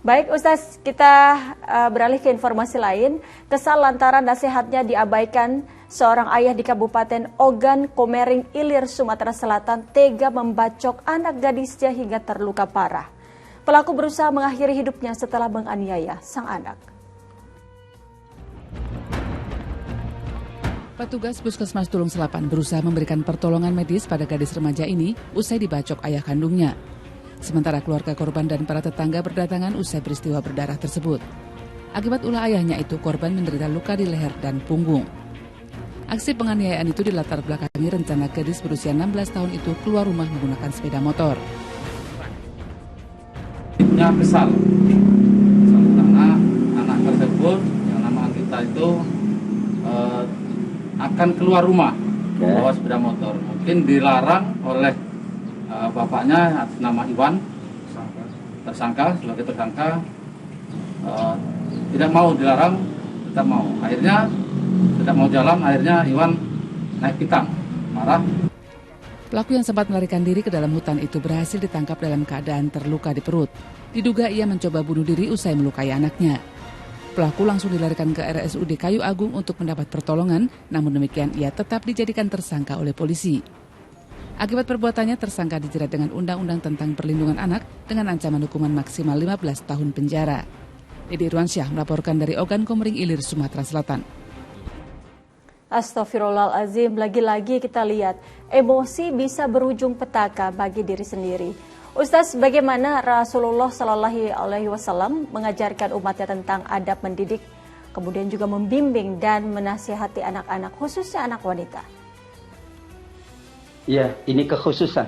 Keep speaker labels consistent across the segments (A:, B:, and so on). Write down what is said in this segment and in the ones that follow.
A: Baik Ustaz, kita beralih ke informasi lain. Kesal lantaran nasihatnya diabaikan, seorang ayah di Kabupaten Ogan Komering Ilir, Sumatera Selatan tega membacok anak gadisnya hingga terluka parah. Pelaku berusaha mengakhiri hidupnya setelah menganiaya sang anak.
B: Petugas Puskesmas Tulung Selapan berusaha memberikan pertolongan medis pada gadis remaja ini usai dibacok ayah kandungnya. Sementara keluarga korban dan para tetangga berdatangan usai peristiwa berdarah tersebut. Akibat ulah ayahnya itu, korban menderita luka di leher dan punggung. Aksi penganiayaan itu dilatar belakangi rencana gadis berusia 16 tahun itu keluar rumah menggunakan sepeda motor.
C: Kesal karena anak tersebut yang nama kita itu akan keluar rumah membawa sepeda motor. Mungkin dilarang oleh bapaknya atas nama Iwan, sebagai tersangka, tidak mau dilarang, tidak mau. Akhirnya tidak mau jalan, akhirnya Iwan naik pitam, marah.
B: Pelaku yang sempat melarikan diri ke dalam hutan itu berhasil ditangkap dalam keadaan terluka di perut. Diduga ia mencoba bunuh diri usai melukai anaknya. Pelaku langsung dilarikan ke RSUD Kayu Agung untuk mendapat pertolongan, namun demikian ia tetap dijadikan tersangka oleh polisi. Akibat perbuatannya, tersangka dijerat dengan Undang-Undang tentang Perlindungan Anak dengan ancaman hukuman maksimal 15 tahun penjara. Dede Irwansyah melaporkan dari Ogan Komering Ilir, Sumatera Selatan.
A: Astaghfirullahaladzim, lagi-lagi kita lihat emosi bisa berujung petaka bagi diri sendiri. Ustaz, bagaimana Rasulullah Shallallahu Alaihi Wasallam mengajarkan umatnya tentang adab mendidik, kemudian juga membimbing dan menasihati anak-anak, khususnya anak wanita?
D: Ya, ini kekhususan.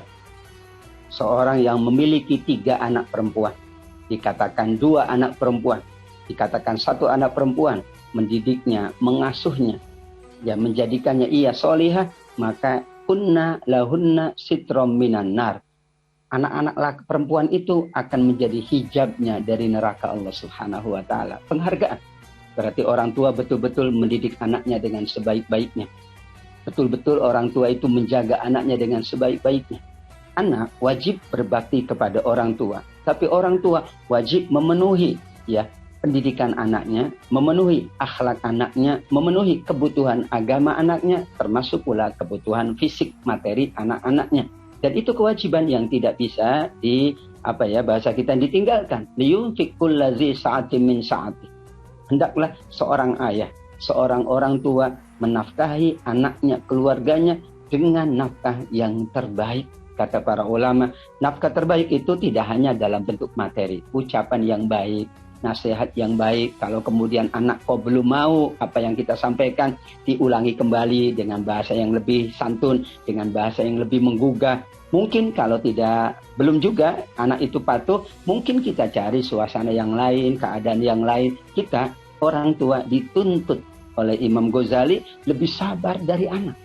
D: Seorang yang memiliki 3 anak perempuan, dikatakan 2 anak perempuan, dikatakan 1 anak perempuan, mendidiknya, mengasuhnya, ya menjadikannya ia solihah, maka kunna lahunna sitrom minan nar. Anak-anak perempuan itu akan menjadi hijabnya dari neraka Allah Subhanahu wa Ta'ala. Penghargaan. Berarti orang tua betul-betul mendidik anaknya dengan sebaik-baiknya. Betul-betul orang tua itu menjaga anaknya dengan sebaik-baiknya. Anak wajib berbakti kepada orang tua, tapi orang tua wajib memenuhi pendidikan anaknya, memenuhi akhlak anaknya, memenuhi kebutuhan agama anaknya, termasuk pula kebutuhan fisik materi anak-anaknya. Dan itu kewajiban yang tidak bisa bahasa kita ditinggalkan. Liyunfiq kullazi sa'atin min sa'ati. Hendaklah seorang ayah, seorang orang tua menafkahi anaknya, keluarganya dengan nafkah yang terbaik. Kata para ulama, nafkah terbaik itu tidak hanya dalam bentuk materi, ucapan yang baik, nasihat yang baik. Kalau kemudian anak kok belum mau apa yang kita sampaikan, diulangi kembali dengan bahasa yang lebih santun, dengan bahasa yang lebih menggugah. Mungkin kalau belum juga anak itu patuh, mungkin kita cari suasana yang lain, keadaan yang lain. Kita orang tua dituntut oleh Imam Ghazali lebih sabar dari anak.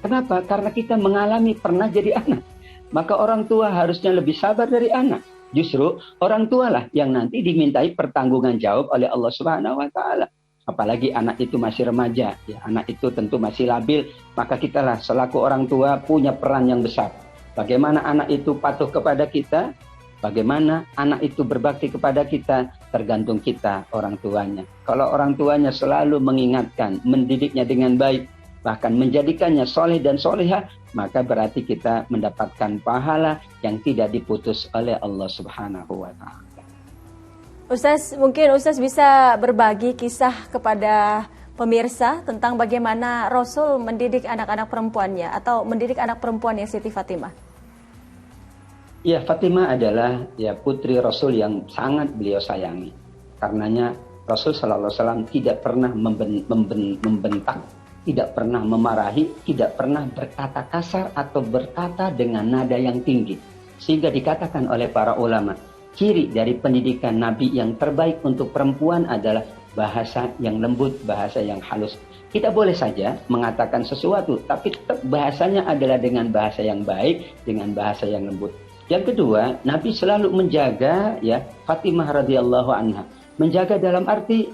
D: Kenapa? Karena kita mengalami pernah jadi anak. Maka orang tua harusnya lebih sabar dari anak. Justru orang tualah yang nanti dimintai pertanggungan jawab oleh Allah Subhanahu wa Ta'ala. Apalagi anak itu masih remaja, ya, anak itu tentu masih labil, maka kitalah selaku orang tua punya peran yang besar. Bagaimana anak itu patuh kepada kita, bagaimana anak itu berbakti kepada kita, tergantung kita orang tuanya. Kalau orang tuanya selalu mengingatkan, mendidiknya dengan baik, bahkan menjadikannya soleh dan solehah, maka berarti kita mendapatkan pahala yang tidak diputus oleh Allah Subhanahu wa Ta'ala.
A: Ustaz, mungkin Ustaz bisa berbagi kisah kepada pemirsa tentang bagaimana Rasul mendidik anak-anak perempuannya atau mendidik anak perempuannya Siti Fatimah.
D: Ya, Fatimah adalah putri Rasul yang sangat beliau sayangi. Karenanya Rasul Sallallahu Alaihi Wasallam tidak pernah membentak, tidak pernah memarahi, tidak pernah berkata kasar atau berkata dengan nada yang tinggi. Sehingga dikatakan oleh para ulama, ciri dari pendidikan Nabi yang terbaik untuk perempuan adalah bahasa yang lembut, bahasa yang halus. Kita boleh saja mengatakan sesuatu, tapi tetap bahasanya adalah dengan bahasa yang baik, dengan bahasa yang lembut. Yang kedua, Nabi selalu menjaga Fatimah radhiyallahu anha. Menjaga dalam arti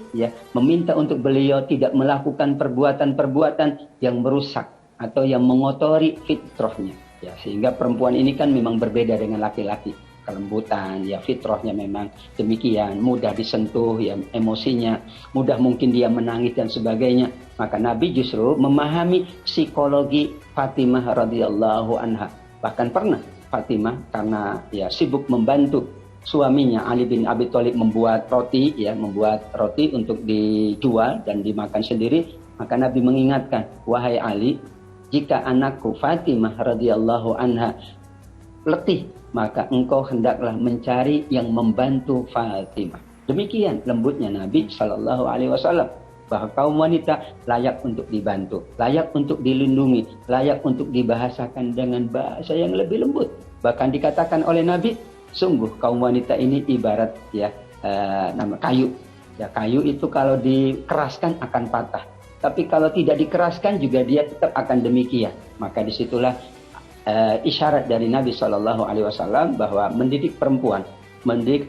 D: meminta untuk beliau tidak melakukan perbuatan-perbuatan yang merusak atau yang mengotori fitrahnya. Sehingga perempuan ini kan memang berbeda dengan laki-laki. kelembutan, ya fitrahnya memang demikian, mudah disentuh, ya emosinya, mudah mungkin dia menangis dan sebagainya. Maka Nabi justru memahami psikologi Fatimah radhiyallahu anha. Bahkan pernah Fatimah karena ya sibuk membantu suaminya Ali bin Abi Thalib membuat roti untuk dijual dan dimakan sendiri, maka Nabi mengingatkan, wahai Ali, jika anakku Fatimah radhiyallahu anha letih, maka engkau hendaklah mencari yang membantu Fatimah. Demikian lembutnya Nabi Shallallahu Alaihi Wasallam, bahwa kaum wanita layak untuk dibantu, layak untuk dilindungi, layak untuk dibahasakan dengan bahasa yang lebih lembut. Bahkan dikatakan oleh Nabi, sungguh kaum wanita ini ibarat nama kayu. Ya, kayu itu kalau dikeraskan akan patah, tapi kalau tidak dikeraskan juga dia tetap akan demikian. Maka disitulah isyarat dari Nabi Shallallahu Alaihi Wasallam bahwa mendidik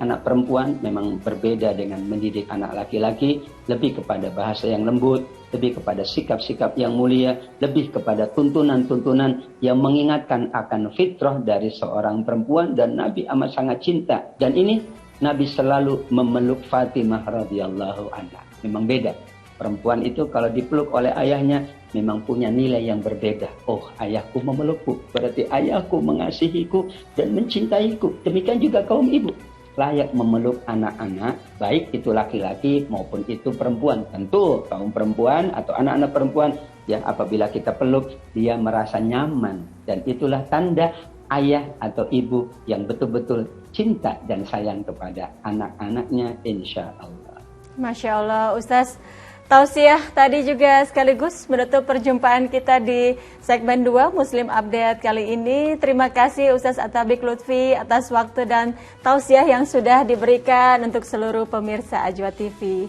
D: anak perempuan memang berbeda dengan mendidik anak laki-laki, lebih kepada bahasa yang lembut, lebih kepada sikap-sikap yang mulia, lebih kepada tuntunan-tuntunan yang mengingatkan akan fitrah dari seorang perempuan, dan Nabi amat sangat cinta. Dan ini Nabi selalu memeluk Fatimah radhiyallahu anha. Memang beda. Perempuan itu kalau dipeluk oleh ayahnya memang punya nilai yang berbeda. Oh, ayahku memelukku, berarti ayahku mengasihiku dan mencintaiku. Demikian juga kaum ibu layak memeluk anak-anak, baik itu laki-laki maupun itu perempuan. Tentu kaum perempuan atau anak-anak perempuan, ya apabila kita peluk, dia merasa nyaman. Dan itulah tanda ayah atau ibu yang betul-betul cinta dan sayang kepada anak-anaknya, insya Allah.
A: Masya Allah, Ustaz. Tausiah tadi juga sekaligus menutup perjumpaan kita di segmen 2 Muslim Update kali ini. Terima kasih Ustaz Atabik Lutfi atas waktu dan tausiah yang sudah diberikan untuk seluruh pemirsa Ajwa TV.